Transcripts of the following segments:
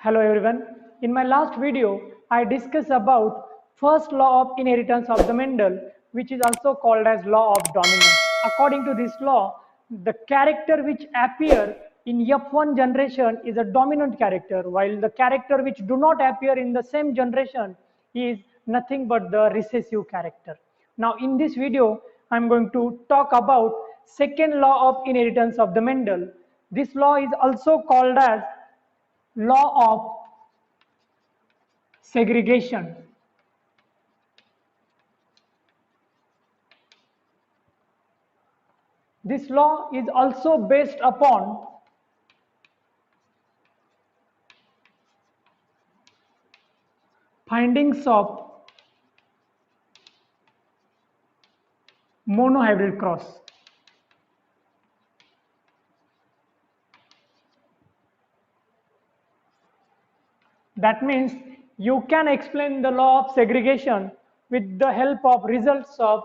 Hello everyone. In my last video, I discussed about first law of inheritance of the Mendel, which is also called as law of dominance. According to this law, the character which appear in F1 generation is a dominant character, while the character which do not appear in the same generation is nothing but the recessive character. Now in this video, I am going to talk about second law of inheritance of the Mendel. This law is also called as law of segregation. This law is also based upon findings of monohybrid cross. That means you can explain the law of segregation with the help of results of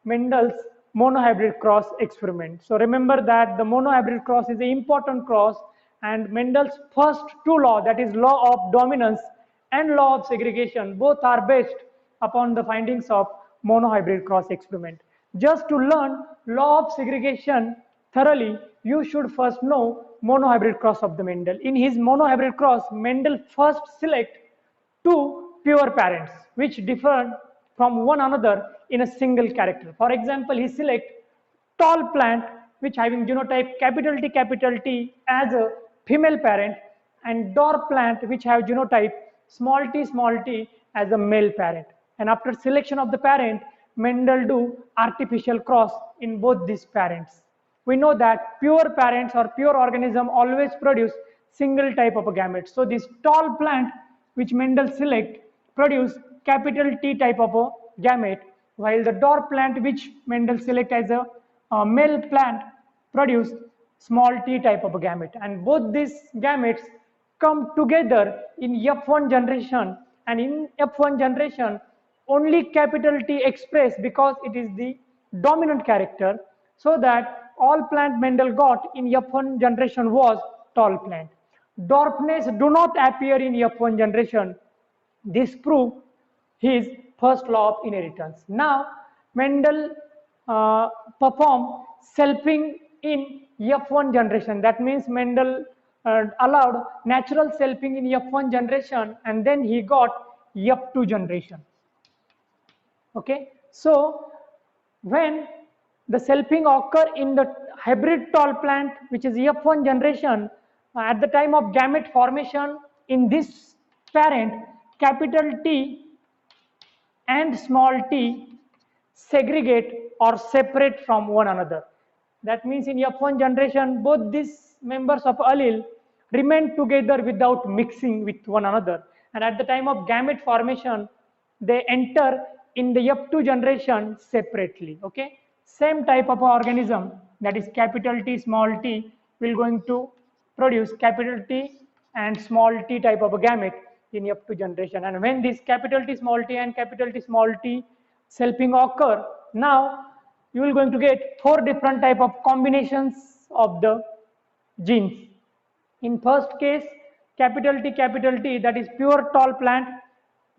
Mendel's monohybrid cross experiment. So remember that the monohybrid cross is an important cross, and Mendel's first two law, that is law of dominance and law of segregation, both are based upon the findings of monohybrid cross experiment. Just to learn law of segregation thoroughly, you should first know monohybrid cross of the Mendel. In his monohybrid cross, Mendel first select two pure parents which differ from one another in a single character. For example, he select tall plant which having genotype capital T as a female parent, and dwarf plant which have genotype small t as a male parent. And after selection of the parent, Mendel do artificial cross in both these parents. We know that pure parents or pure organism always produce single type of a gamete. So this tall plant which Mendel select produce capital T type of a gamete, while the dwarf plant which Mendel select as a male plant produce small t type of a gamete. And both these gametes come together in F1 generation, and in F1 generation only capital T expressed because it is the dominant character, so that all plant Mendel got in F1 generation was tall plant. Dwarfness do not appear in F1 generation. This proved his first law of inheritance. Now Mendel performed selfing in F1 generation. That means Mendel allowed natural selfing in F1 generation, and then he got F2 generation. Okay, so when the selfing occur in the hybrid tall plant which is F1 generation, at the time of gamete formation in this parent, capital T and small t segregate or separate from one another. That means in F1 generation both these members of allele remain together without mixing with one another, and at the time of gamete formation they enter in the F2 generation separately. Okay, same type of organism, that is capital T small t, will going to produce capital T and small t type of a gamete in F2 generation. And when this capital T small t and capital T small t selfing occur, now you will going to get four different type of combinations of the genes. In first case, capital T, that is pure tall plant,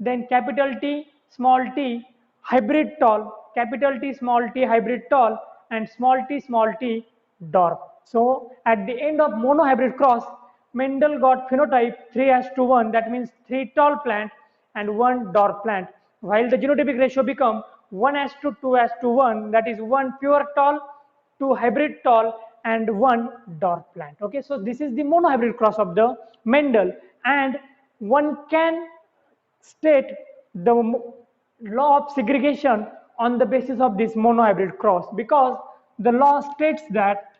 then capital T small t hybrid tall, capital T small t hybrid tall, and small t dwarf. So at the end of monohybrid cross, Mendel got phenotype 3:1, that means 3 tall plant and 1 dwarf plant, while the genotypic ratio become 1:2:1, that is 1 pure tall, 2 hybrid tall, and 1 dwarf plant. Okay, so this is the monohybrid cross of the Mendel, and one can state the law of segregation on the basis of this monohybrid cross, because the law states that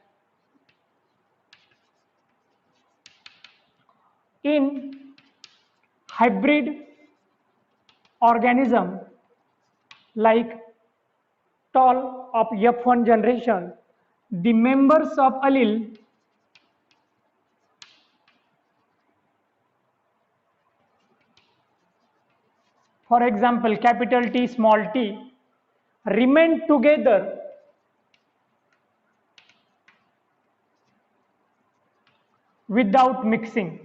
in hybrid organism like tall of F1 generation, the members of allele for example capital T small t remain together without mixing.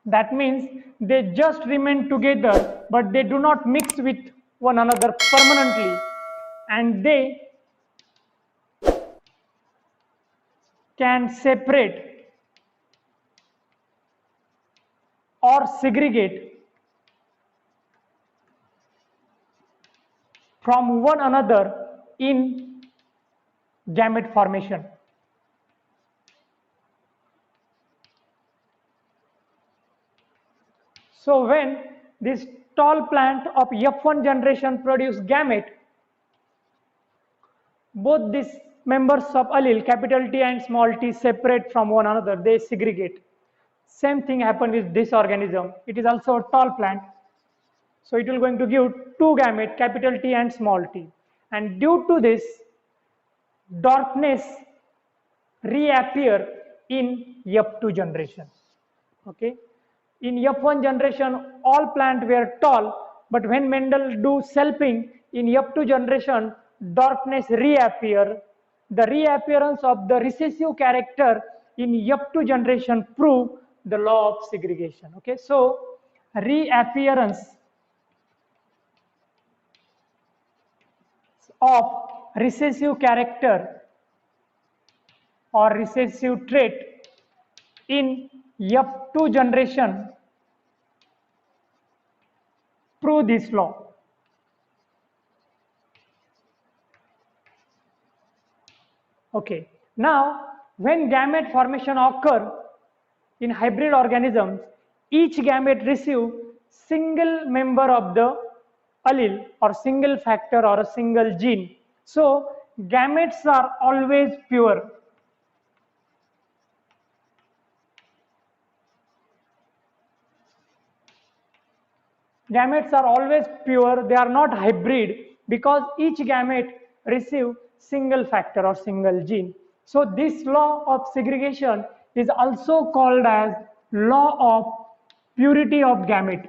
That means they just remain together, but they do not mix with one another permanently, and they can separate or segregate from one another in gamete formation. So when this tall plant of F1 generation produce gamete, both these members of allele, capital T and small t, separate from one another, they segregate. Same thing happened with this organism. It is also a tall plant. So it will going to give two gamete, capital T and small t. And due to this, darkness reappear in F2 generation. Okay. In F1 generation, all plants were tall, but when Mendel do selfing in F2 generation, darkness reappear. The reappearance of the recessive character in F2 generation prove the law of segregation. Okay, so reappearance of recessive character or recessive trait in F2 generation prove this law. Okay, now when gamete formation occur in hybrid organisms, each gamete receive single member of the allele or single factor or a single gene. So gametes are always pure. Gametes are always pure, they are not hybrid because each gamete receive single factor or single gene. So this law of segregation is also called as law of purity of gamete.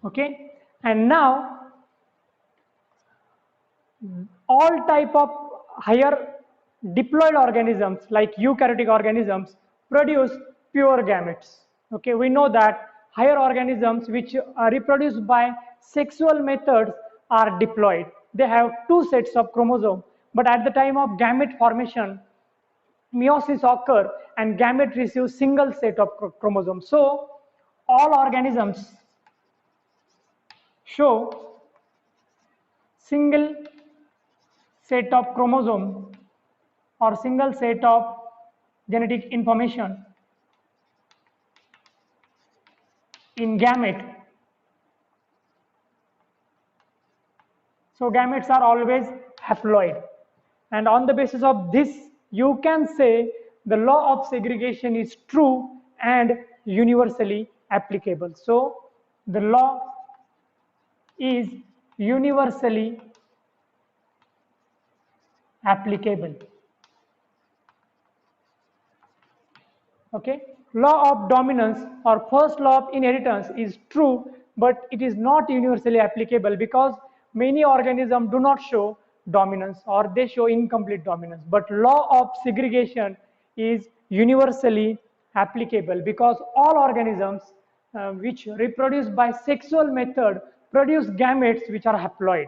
Okay, and now all type of higher diploid organisms like eukaryotic organisms produce pure gametes. Okay, we know that higher organisms which are reproduced by sexual methods are diploid. They have two sets of chromosomes, but at the time of gamete formation, meiosis occur and gamete receive single set of chromosomes. So all organisms show single set of chromosome or single set of genetic information in gamete. So gametes are always haploid, and on the basis of this you can say the law of segregation is true and universally applicable. So the law is universally applicable. Okay, law of dominance or first law of inheritance is true, but it is not universally applicable because many organisms do not show dominance or they show incomplete dominance. But law of segregation is universally applicable because all organisms which reproduce by sexual method produce gametes which are haploid,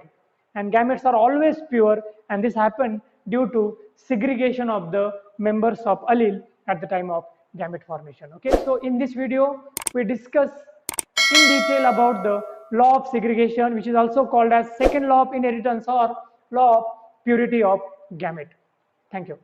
and gametes are always pure, and this happened due to segregation of the members of allele at the time of gamete formation. Okay, so in this video we discuss in detail about the law of segregation, which is also called as second law of inheritance or law of purity of gamete. Thank you.